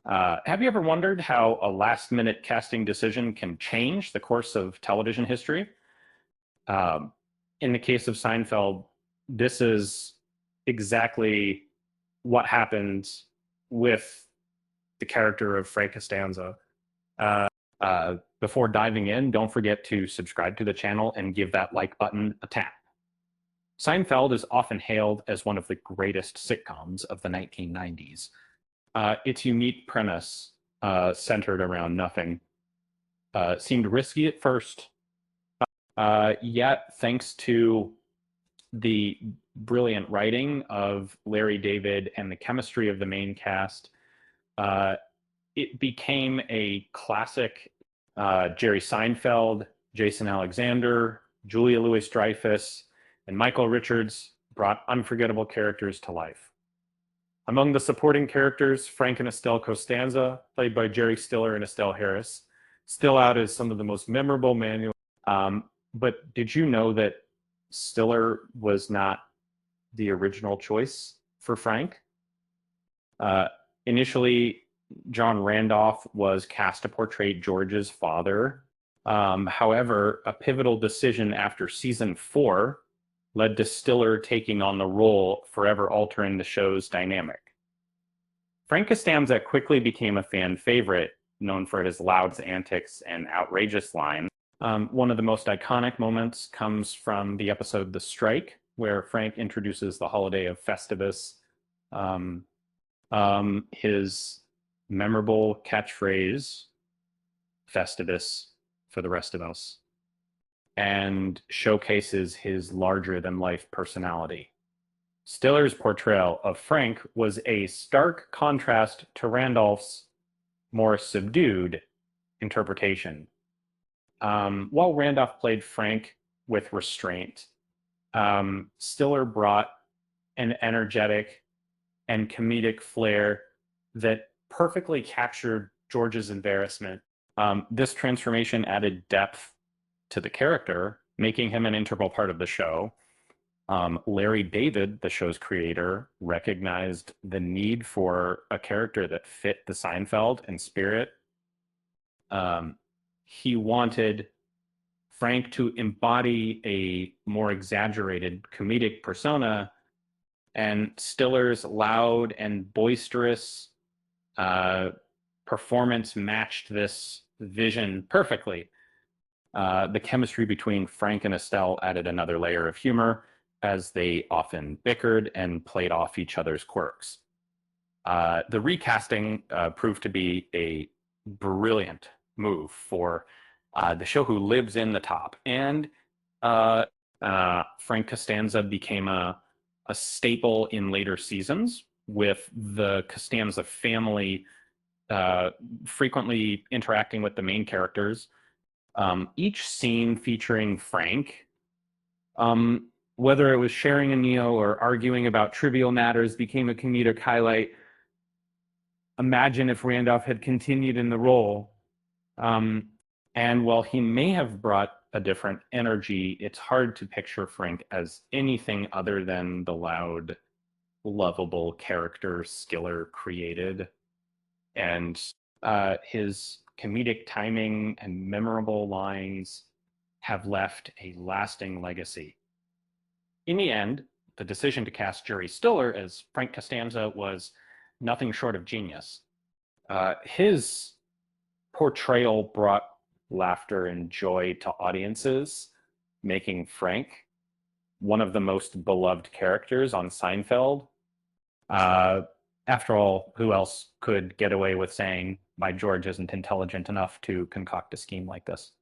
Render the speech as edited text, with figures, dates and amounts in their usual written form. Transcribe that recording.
Have you ever wondered how a last-minute casting decision can change the course of television history? Um, in the case of Seinfeld, this is exactly what happened with the character of Frank Costanza. Uh, Before diving in, don't forget to subscribe to the channel and give that like button a tap. Seinfeld is often hailed as one of the greatest sitcoms of the 1990s. Its unique premise, centered around nothing, seemed risky at first, yet thanks to the brilliant writing of Larry David and the chemistry of the main cast, uh, it became a classic. Jerry Seinfeld, Jason Alexander, Julia Louis-Dreyfus, and Michael Richards brought unforgettable characters to life. Among the supporting characters, Frank and Estelle Costanza, played by Jerry Stiller and Estelle Harris, still out as some of the most memorable manual. But did you know that Stiller was not the original choice for Frank? Initially, John Randolph was cast to portray George's father. However, a pivotal decision after season 4 led to Stiller taking on the role, forever altering the show's dynamic. Frank Costanza quickly became a fan favorite, known for his loud antics and outrageous lines. One of the most iconic moments comes from the episode The Strike, where Frank introduces the holiday of Festivus. His memorable catchphrase, Festivus for the rest of us, and showcases his larger-than-life personality. Stiller's portrayal of Frank was a stark contrast to Randolph's more subdued interpretation. While Randolph played Frank with restraint, Stiller brought an energetic and comedic flair that perfectly captured George's embarrassment. This transformation added depth to the character, making him an integral part of the show. Larry David, the show's creator, recognized the need for a character that fit the Seinfeld and spirit. He wanted Frank to embody a more exaggerated comedic persona, and Stiller's loud and boisterous performance matched this vision perfectly. The chemistry between Frank and Estelle added another layer of humor, as they often bickered and played off each other's quirks. The recasting proved to be a brilliant move for the show who lives in the top. And Frank Costanza became a staple in later seasons, with the Costanza family frequently interacting with the main characters. Each scene featuring Frank, whether it was sharing a meal or arguing about trivial matters, became a comedic highlight. Imagine if Randolph had continued in the role. And while he may have brought a different energy, it's hard to picture Frank as anything other than the loud, lovable character Stiller created. And his comedic timing and memorable lines have left a lasting legacy. In the end, the decision to cast Jerry Stiller as Frank Costanza was nothing short of genius. His portrayal brought laughter and joy to audiences, making Frank one of the most beloved characters on Seinfeld. After all, who else could get away with saying, "My George isn't intelligent enough to concoct a scheme like this"?